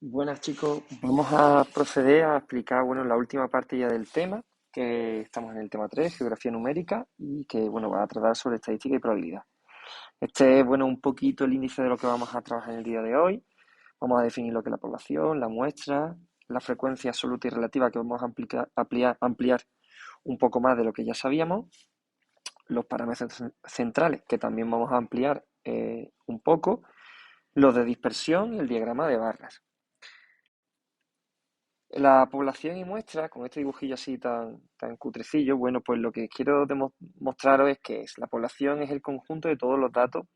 Buenas chicos, vamos a proceder a explicar, la última parte ya del tema, que estamos en el tema 3, geografía numérica, y que, va a tratar sobre estadística y probabilidad. Este es, un poquito el índice de lo que vamos a trabajar en el día de hoy. Vamos a definir lo que es la población, la muestra, la frecuencia absoluta y relativa, que vamos a ampliar un poco más de lo que ya sabíamos, los parámetros centrales, que también vamos a ampliar un poco, los de dispersión y el diagrama de barras. La población y muestra, con este dibujillo así tan cutrecillo, pues lo que quiero mostraros es que la población es el conjunto de todos los datos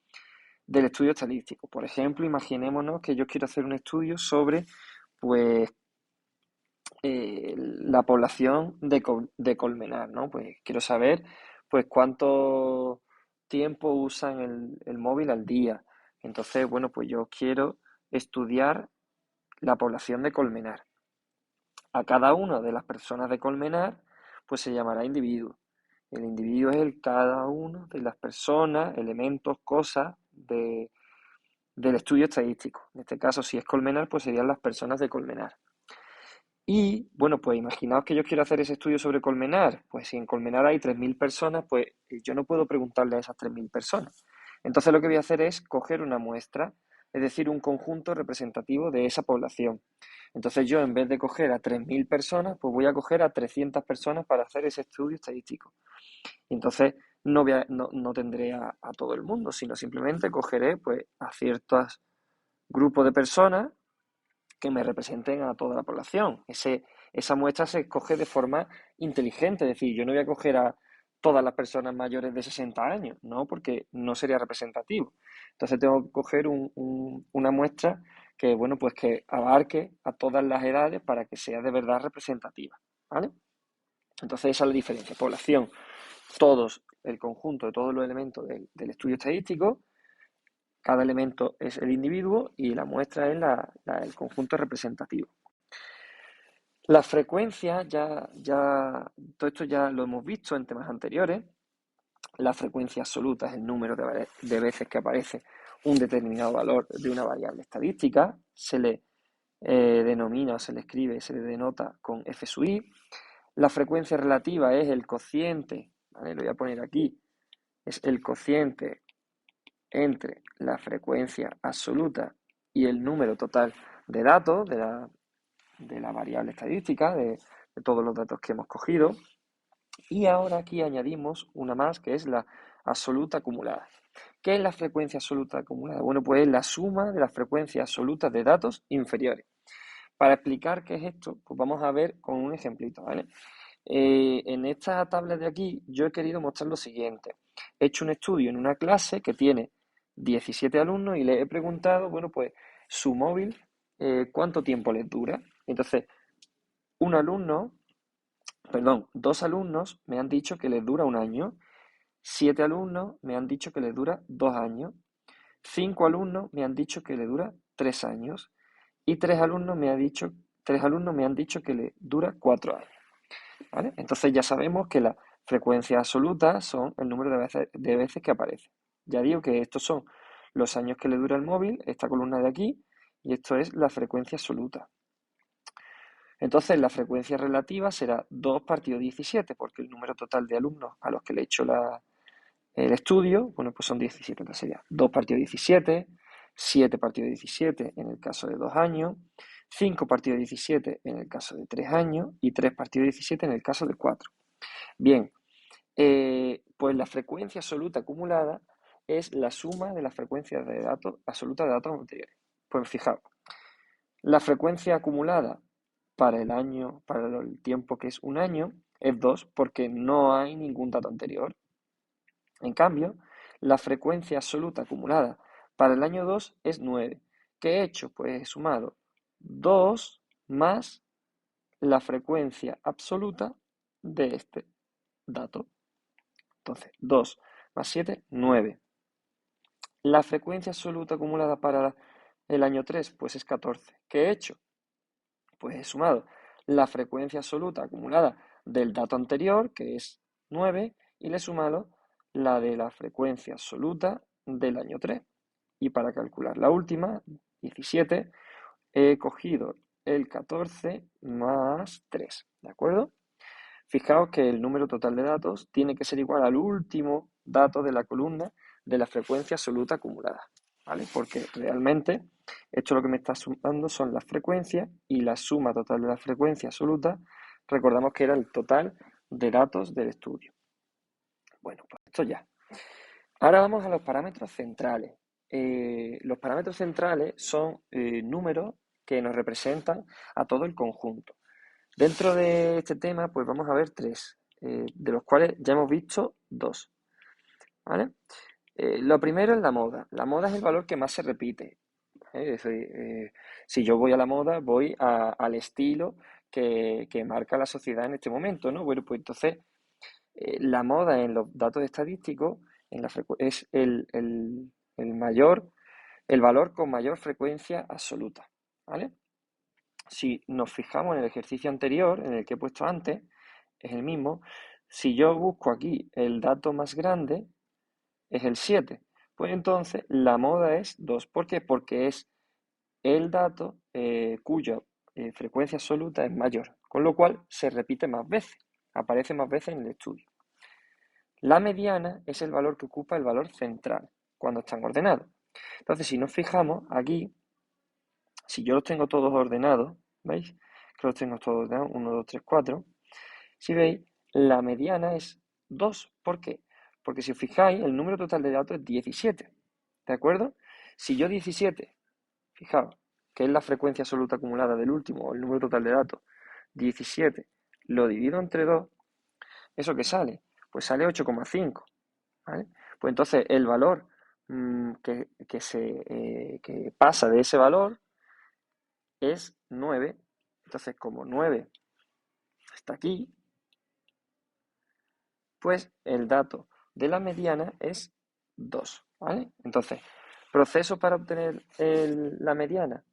del estudio estadístico. Por ejemplo, imaginémonos que yo quiero hacer un estudio sobre, pues, la población de Colmenar, ¿no? Pues quiero saber, pues, cuánto tiempo usan el móvil al día. Entonces, pues yo quiero estudiar la población de Colmenar. A cada una de las personas de Colmenar, pues se llamará individuo. El individuo es cada uno de las personas, elementos, cosas del estudio estadístico. En este caso, si es Colmenar, pues serían las personas de Colmenar. Y pues imaginaos que yo quiero hacer ese estudio sobre Colmenar. Pues si en Colmenar hay 3.000 personas, pues yo no puedo preguntarle a esas 3.000 personas. Entonces lo que voy a hacer es coger una muestra, es decir, un conjunto representativo de esa población. Entonces yo, en vez de coger a 3.000 personas, pues voy a coger a 300 personas para hacer ese estudio estadístico. Y entonces no tendré a todo el mundo, sino simplemente cogeré pues a ciertos grupos de personas que me representen a toda la población. Esa muestra se escoge de forma inteligente, es decir, yo no voy a coger a todas las personas mayores de 60 años, ¿no? Porque no sería representativo. Entonces tengo que coger una muestra que, pues que abarque a todas las edades para que sea de verdad representativa, ¿vale? Entonces esa es la diferencia. Población, el conjunto de todos los elementos del estudio estadístico. Cada elemento es el individuo y la muestra es el conjunto representativo. La frecuencia, todo esto ya lo hemos visto en temas anteriores. La frecuencia absoluta es el número de veces que aparece un determinado valor de una variable estadística. Se le denomina o se le escribe, se le denota con F sub i. La frecuencia relativa es el cociente, ¿vale? Lo voy a poner aquí, es el cociente entre la frecuencia absoluta y el número total de datos de la variable estadística, de todos los datos que hemos cogido. Y ahora aquí añadimos una más, que es la absoluta acumulada. ¿Qué es la frecuencia absoluta acumulada? Bueno, pues es la suma de las frecuencias absolutas de datos inferiores. Para explicar qué es esto, pues vamos a ver con un ejemplito, ¿vale? En esta tabla de aquí yo he querido mostrar lo siguiente. He hecho un estudio en una clase que tiene 17 alumnos y les he preguntado, pues su móvil, ¿cuánto tiempo les dura? Entonces, un alumno, perdón, dos alumnos me han dicho que les dura un año, 7 alumnos me han dicho que les dura 2 años, 5 alumnos me han dicho que le dura 3 años y tres alumnos me han dicho que le dura 4 años. ¿Vale? Entonces ya sabemos que las frecuencias absolutas son el número de veces que aparece. Ya digo que estos son los años que le dura el móvil, esta columna de aquí, y esto es la frecuencia absoluta. Entonces la frecuencia relativa será 2 partido 17, porque el número total de alumnos a los que le he hecho el estudio, pues son 17. Entonces sería 2 partido 17, 7 partido 17 en el caso de 2 años, 5 partido 17 en el caso de 3 años y 3 partido 17 en el caso de 4. Bien, pues la frecuencia absoluta acumulada es la suma de las frecuencias de datos absolutas de datos anteriores. Pues fijaos, la frecuencia acumulada para el tiempo que es un año, es 2 porque no hay ningún dato anterior. En cambio, la frecuencia absoluta acumulada para el año 2 es 9. ¿Qué he hecho? Pues he sumado 2 más la frecuencia absoluta de este dato. Entonces, 2 más 7, 9. La frecuencia absoluta acumulada para el año 3, pues es 14. ¿Qué he hecho? Pues he sumado la frecuencia absoluta acumulada del dato anterior, que es 9, y le he sumado la de la frecuencia absoluta del año 3. Y para calcular la última, 17, he cogido el 14 más 3, ¿de acuerdo? Fijaos que el número total de datos tiene que ser igual al último dato de la columna de la frecuencia absoluta acumulada, ¿vale? Porque realmente esto lo que me está sumando son las frecuencias y la suma total de la frecuencia absoluta, recordamos que era el total de datos del estudio. Bueno, pues esto ya. Ahora vamos a los parámetros centrales. Los parámetros centrales son números que nos representan a todo el conjunto. Dentro de este tema, pues vamos a ver tres, de los cuales ya hemos visto dos, ¿vale? Lo primero es la moda. La moda es el valor que más se repite. Es decir, si yo voy a la moda, voy al estilo que marca la sociedad en este momento, ¿no? Bueno, pues entonces la moda en los datos estadísticos es el mayor, el valor con mayor frecuencia absoluta, ¿vale? Si nos fijamos en el ejercicio anterior, en el que he puesto antes, es el mismo. Si yo busco aquí el dato más grande, es el 7. Pues entonces la moda es 2. ¿Por qué? Porque es el dato cuya frecuencia absoluta es mayor, con lo cual se repite más veces, aparece más veces en el estudio. La mediana es el valor que ocupa el valor central cuando están ordenados. Entonces, si nos fijamos aquí, si yo los tengo todos ordenados, ¿veis? Que los tengo todos ordenados, 1, 2, 3, 4. Si veis, la mediana es 2. ¿Por qué? Porque si os fijáis, el número total de datos es 17. ¿De acuerdo? Si yo 17, fijaos, que es la frecuencia absoluta acumulada del último, o el número total de datos, 17, lo divido entre 2, ¿eso qué sale? Pues sale 8,5. ¿Vale? Pues entonces el valor que pasa de ese valor es 9. Entonces, como 9 está aquí, pues el dato de la mediana es 2, ¿vale? Entonces, proceso para obtener la mediana.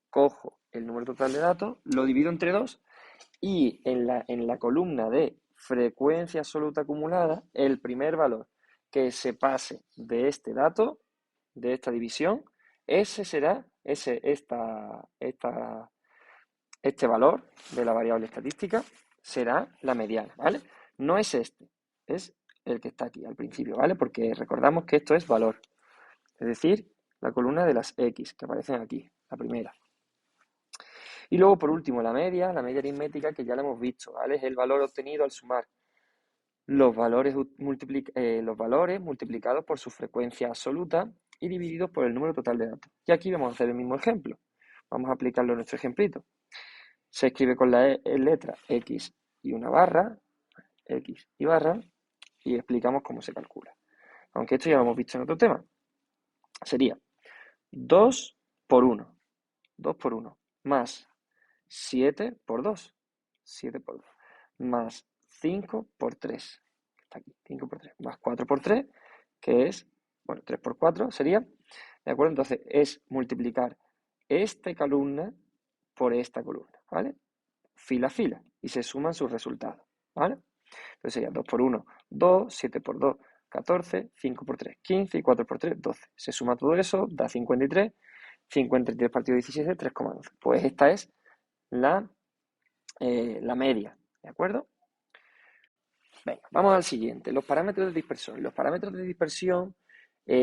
Cojo el número total de datos, lo divido entre 2 y en la columna de frecuencia absoluta acumulada, el primer valor que se pase de este dato, de esta división, ese será este valor de la variable estadística será la mediana, ¿vale? No es este, es el que está aquí al principio, ¿vale? Porque recordamos que esto es valor, es decir, la columna de las X que aparecen aquí, la primera. Y luego, por último, la media aritmética, que ya la hemos visto, ¿vale? Es el valor obtenido al sumar los valores multiplicados por su frecuencia absoluta y divididos por el número total de datos. Y aquí vamos a hacer el mismo ejemplo. Vamos a aplicarlo en nuestro ejemplito. Se escribe con la letra X y una barra, X y barra, y explicamos cómo se calcula. Aunque esto ya lo hemos visto en otro tema. Sería 2 por 1, 2 por 1, más 7 por 2, 7 por 2, más 5 por 3, que está aquí, 5 por 3, más 4 por 3, que es, bueno, 3 por 4 sería, ¿de acuerdo? Entonces es multiplicar esta columna por esta columna, ¿vale? Fila a fila, y se suman sus resultados, ¿vale? Entonces sería 2 por 1, 2, 7 por 2, 14, 5 por 3, 15 y 4 por 3, 12. Se suma todo eso, da 53, 53 partido 17, 3,12. Pues esta es la media, ¿de acuerdo? Venga, vamos al siguiente, los parámetros de dispersión. Los parámetros de dispersión,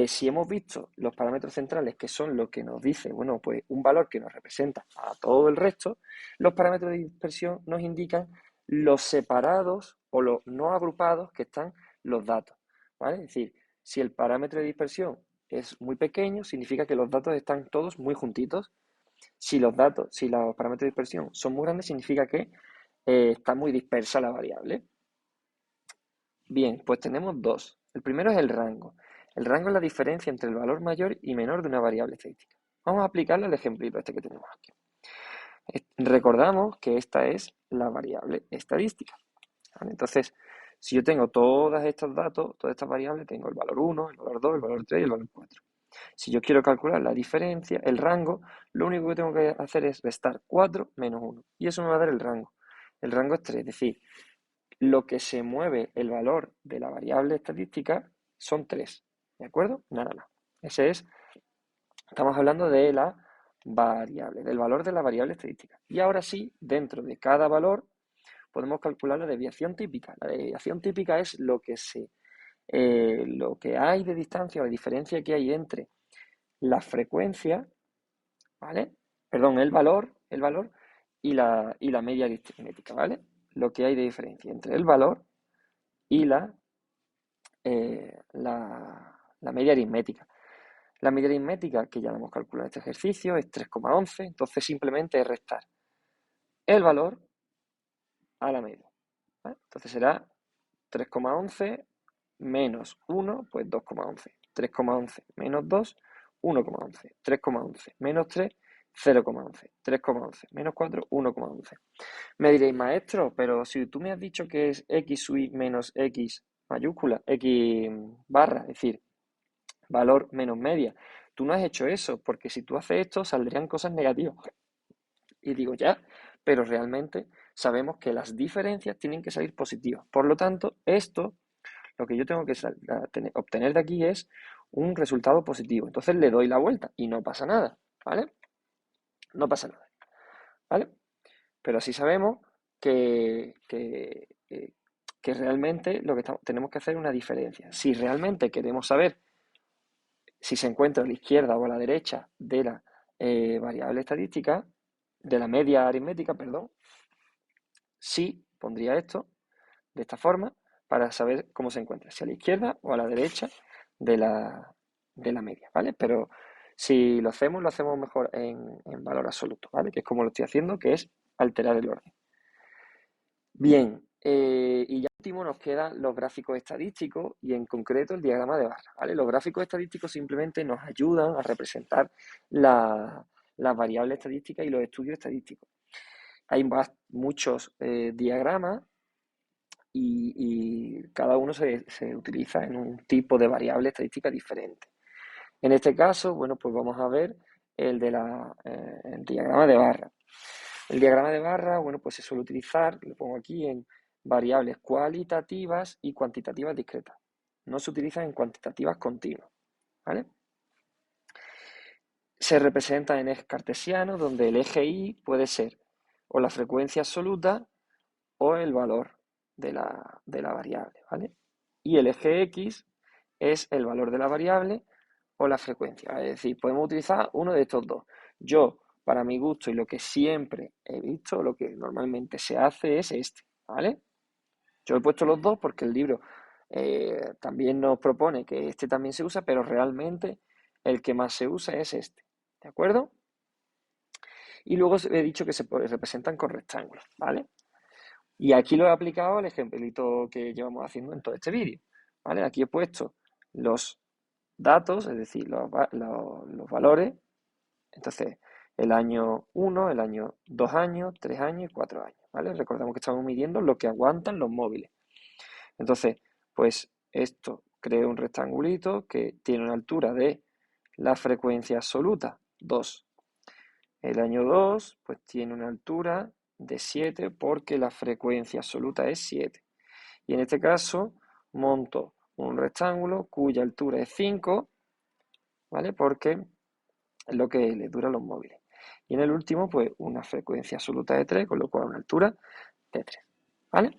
si hemos visto los parámetros centrales, que son lo que nos dice, bueno, pues un valor que nos representa a todo el resto, los parámetros de dispersión nos indican los separados o los no agrupados que están los datos, ¿vale? Es decir, si el parámetro de dispersión es muy pequeño, significa que los datos están todos muy juntitos. Si los parámetros de dispersión son muy grandes, significa que está muy dispersa la variable. Bien, pues tenemos dos. El primero es el rango. El rango es la diferencia entre el valor mayor y menor de una variable estadística. Vamos a aplicarle el ejemplito este que tenemos aquí. Recordamos que esta es la variable estadística, ¿vale? Entonces, si yo tengo todos estos datos, todas estas variables, tengo el valor 1, el valor 2, el valor 3 y el valor 4. Si yo quiero calcular la diferencia, el rango, lo único que tengo que hacer es restar 4 menos 1. Y eso me va a dar el rango. El rango es 3, es decir, lo que se mueve el valor de la variable estadística son 3, ¿de acuerdo? Nada más. Estamos hablando de la variable, del valor de la variable estadística. Y ahora sí, dentro de cada valor podemos calcular la desviación típica. La desviación típica es lo que hay de distancia, la diferencia que hay entre la frecuencia, ¿vale? Perdón, el valor y la media aritmética, ¿vale? Lo que hay de diferencia entre el valor y la media aritmética. La media aritmética, que ya la hemos calculado en este ejercicio, es 3,11, entonces simplemente es restar el valor a la media, ¿vale? Entonces será 3,11 menos 1, pues 2,11. 3,11 menos 2, 1,11. 3,11 menos 3, 0,11. 3,11 menos 4, 1,11. Me diréis, maestro, pero si tú me has dicho que es x sub i menos x mayúscula, x barra, es decir, valor menos media, tú no has hecho eso, porque si tú haces esto saldrían cosas negativas. Y digo, ya, pero realmente sabemos que las diferencias tienen que salir positivas. Por lo tanto, lo que yo tengo que obtener de aquí es un resultado positivo. Entonces le doy la vuelta y no pasa nada, ¿vale? No pasa nada, ¿vale? Pero así sabemos que realmente lo que tenemos que hacer es una diferencia. Si realmente queremos saber si se encuentra a la izquierda o a la derecha de la variable estadística, de la media aritmética, perdón, sí pondría esto de esta forma para saber cómo se encuentra, si a la izquierda o a la derecha de la media, ¿vale? Pero si lo hacemos mejor en valor absoluto, ¿vale? Que es como lo estoy haciendo, que es alterar el orden. Bien, y ya último nos quedan los gráficos estadísticos y en concreto el diagrama de barra, ¿vale? Los gráficos estadísticos simplemente nos ayudan a representar las variables estadísticas y los estudios estadísticos. Hay muchos diagramas y cada uno se utiliza en un tipo de variable estadística diferente. En este caso, bueno, pues vamos a ver el diagrama de barra. El diagrama de barra, bueno, pues se suele utilizar, lo pongo aquí, en variables cualitativas y cuantitativas discretas. No se utiliza en cuantitativas continuas, ¿vale? Se representa en ejes cartesianos, donde el eje y puede ser o la frecuencia absoluta o el valor de la variable, ¿vale? Y el eje X es el valor de la variable o la frecuencia. Es decir, podemos utilizar uno de estos dos. Yo, para mi gusto y lo que siempre he visto, lo que normalmente se hace es este, ¿vale? Yo he puesto los dos porque el libro también nos propone que este también se usa, pero realmente el que más se usa es este, ¿de acuerdo? Y luego he dicho que se representan con rectángulos, ¿vale? Y aquí lo he aplicado al ejemplito que llevamos haciendo en todo este vídeo, ¿vale? Aquí he puesto los datos, es decir, los valores. Entonces, el año 1, el año 2 años, 3 años y 4 años, ¿vale? Recordamos que estamos midiendo lo que aguantan los móviles. Entonces, pues esto crea un rectangulito que tiene una altura de la frecuencia absoluta, 2. El año 2, pues tiene una altura de 7 porque la frecuencia absoluta es 7. Y en este caso monto un rectángulo cuya altura es 5, ¿vale? Porque es lo que le dura a los móviles. Y en el último, pues una frecuencia absoluta de 3, con lo cual una altura de 3, ¿vale?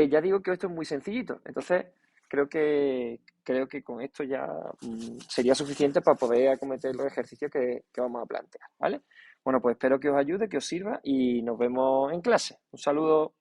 Ya digo que esto es muy sencillito, entonces creo que con esto ya sería suficiente para poder acometer los ejercicios que vamos a plantear, ¿vale? Bueno, pues espero que os ayude, que os sirva y nos vemos en clase. Un saludo.